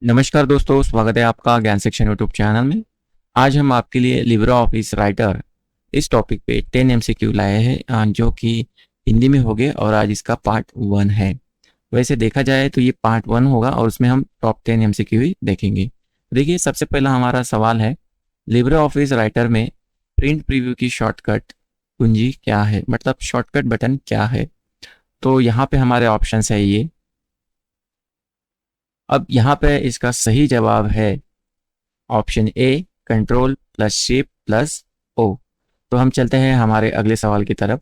नमस्कार दोस्तों, स्वागत है आपका ज्ञान सेक्शन यूट्यूब चैनल में। आज हम आपके लिए लिब्रे ऑफिस राइटर इस टॉपिक पे 10 एमसीक्यू लाए हैं जो कि हिंदी में होंगे और आज इसका पार्ट 1 है। वैसे देखा जाए तो ये पार्ट 1 होगा और उसमें हम टॉप 10 एमसीक्यू ही देखेंगे। देखिए, सबसे पहला हमारा सवाल है, लिब्रे ऑफिस राइटर में प्रिंट प्रीव्यू की शॉर्टकट कुंजी क्या है, मतलब शॉर्टकट बटन क्या है। तो यहाँ पे हमारे ऑप्शंस है ये। अब यहाँ पे इसका सही जवाब है option A, control plus shift plus O. तो हम चलते हैं हमारे अगले सवाल की तरफ।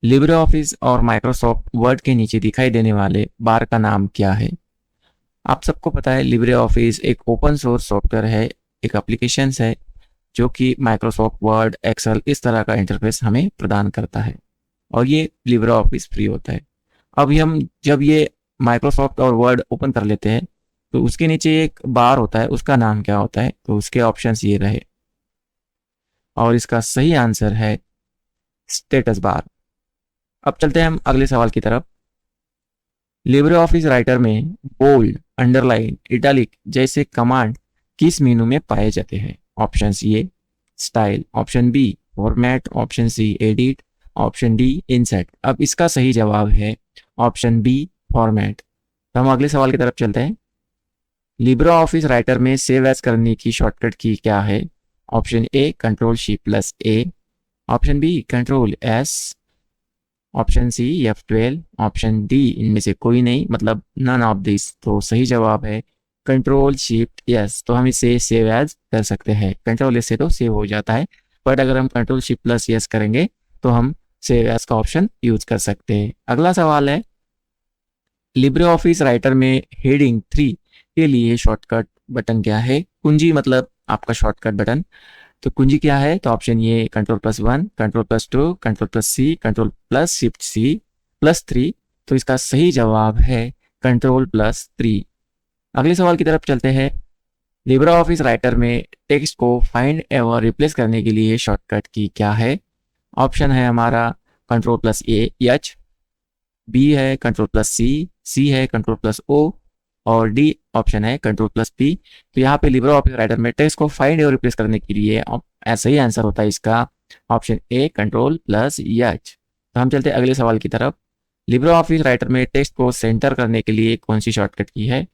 लिब्रे ऑफिस और माइक्रोसॉफ्ट वर्ड के नीचे दिखाई देने वाले बार का नाम क्या है। आप सबको पता है लिब्रे ऑफिस एक ओपन सोर्स सॉफ्टवेयर है, एक एप्लीकेशन है जो कि माइक्रोसॉफ्ट वर्ड, एक्सेल इस तरह का इंटरफेस हमें प्रदान करता है और ये लिब्रे ऑफिस फ्री होता है। अब हम जब ये माइक्रोसॉफ्ट और वर्ड ओपन कर लेते हैं तो उसके नीचे एक बार होता है, उसका नाम क्या होता है। तो उसके ऑप्शंस ये रहे और इसका सही आंसर है स्टेटस बार। अब चलते हैं हम अगले सवाल की तरफ। लिब्रे ऑफिस राइटर में बोल्ड, अंडरलाइन, इटैलिक जैसे कमांड किस मेनू में पाए जाते हैं। ऑप्शंस ये, style, option B format, option C edit, option D insert. अब इसका सही जवाब है ऑप्शन बी फॉर्मेट। तो हम अगले सवाल की तरफ चलते हैं। लिब्रे ऑफिस राइटर में सेव एज करने की शॉर्टकट की क्या है। Option A control shift plus A, option B control S, option C F12, option D इनमें से कोई नहीं, मतलब नन ऑफ दिस। तो सही जवाब है कंट्रोल शिफ्ट यस। तो हम इसे सेव एज कर सकते हैं। कंट्रोल एस से तो सेव हो जाता है, बट अगर हम कंट्रोल शिफ्ट प्लस यस करेंगे तो हम सेव एज का ऑप्शन यूज कर सकते हैं। अगला सवाल है, लिब्रे ऑफिस राइटर में हेडिंग 3 के लिए शॉर्टकट बटन क्या है। कुंजी मतलब आपका शॉर्टकट बटन। तो कुंजी क्या है, तो ऑप्शन ये control plus 1, control plus 2, control plus C, control plus shift C plus 3। तो इसका सही जवाब है कंट्रोल प्लस 3। अगले सवाल की तरफ चलते हैं। लिब्रे ऑफिस राइटर में टेक्स्ट को फाइंड एवं रिप्लेस करने के लिए शॉर्टकट की क्या है। ऑप्शन है हमारा control plus A H, B है कंट्रोल प्लस सी, सी है कंट्रोल प्लस ओ और डी ऑप्शन है कंट्रोल प्लस पी। तो यहाँ पे लिब्रे ऑफिस राइटर में टेक्स्ट को फाइंड और रिप्लेस करने के लिए ऐसा ही आंसर होता है इसका option A control plus H. तो हम चलते हैं अगले सवाल की तरफ। लिब्रे ऑफिस राइटर में टेक्स्ट को सेंटर करने के लिए कौन सी शॉर्टकट की है।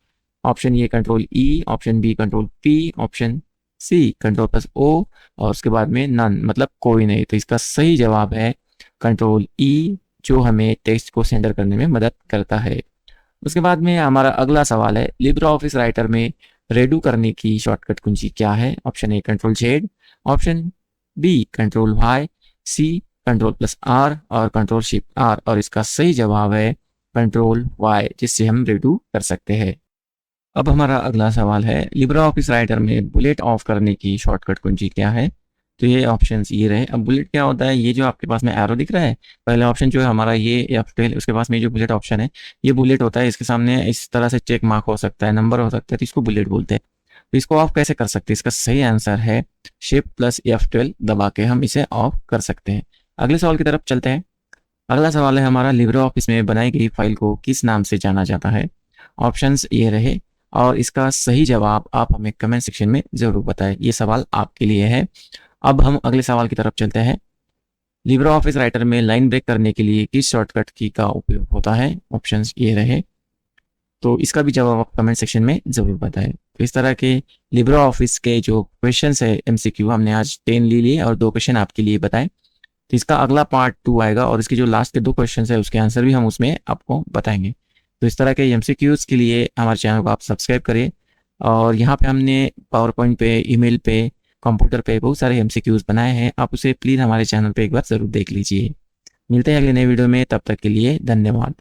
Option A control E, option B control P, option C control plus O और उसके बाद में नन, मतलब कोई नहीं। तो इसका सही जवाब है कंट्रोल ई, जो हमें टेक्स्ट को सेंटर करने में मदद करता है। उसके बाद में हमारा अगला सवाल है, लिब्रे ऑफिस राइटर में रेडू करने की शॉर्टकट कुंजी क्या है। Option A control Z, option B control Y, C control plus R और कंट्रोल शिफ्ट आर। और इसका सही जवाब है कंट्रोल वाई, जिससे हम रेडू कर सकते हैं। अब हमारा अगला सवाल है, लिब्रे ऑफिस राइटर में बुलेट ऑफ करने की शॉर्टकट कुंजी क्या है। तो ये ऑप्शंस ये रहे। अब बुलेट क्या होता है, ये जो आपके पास में एरो दिख रहा है, पहला ऑप्शन जो है हमारा ये F12, उसके पास में जो बुलेट ऑप्शन है ये बुलेट होता है। इसके सामने इस तरह से चेक मार्क हो सकता है, नंबर हो सकता है, तो इसको बुलेट बोलते हैं। तो इसको ऑफ कैसे कर सकते हैं, इसका सही आंसर है शिफ्ट प्लस F12 दबा के हम इसे ऑफ कर सकते हैं। अगले सवाल की तरफ चलते हैं। अगला सवाल है हमारा, लिब्रे ऑफिस में बनाई गई फाइल को किस नाम से जाना जाता है। ऑप्शंस ये रहे और इसका सही जवाब आप हमें कमेंट सेक्शन में ज़रूर बताएं। ये सवाल आपके लिए है। अब हम अगले सवाल की तरफ चलते हैं। लिब्रे ऑफिस राइटर में लाइन ब्रेक करने के लिए किस शॉर्टकट की का उपयोग होता है। ऑप्शंस ये रहे, तो इसका भी जवाब आप कमेंट सेक्शन में ज़रूर बताएं। तो इस तरह के लिब्रे ऑफिस के जो क्वेश्चंस है एमसीक्यू, हमने आज 10 ले लिए और 2 क्वेश्चन आपके लिए बताए। तो इसका अगला पार्ट 2 आएगा और इसके जो लास्ट के 2 क्वेश्चन है उसके आंसर भी हम उसमें आपको बताएंगे। तो इस तरह के एमसीक्यूज़ के लिए हमारे चैनल को आप सब्सक्राइब करें। और यहाँ पे हमने पावर पॉइंट पे, ईमेल पे, कंप्यूटर पे बहुत सारे एमसीक्यूज़ बनाए हैं। आप उसे प्लीज़ हमारे चैनल पे एक बार ज़रूर देख लीजिए। मिलते हैं अगले नए वीडियो में, तब तक के लिए धन्यवाद।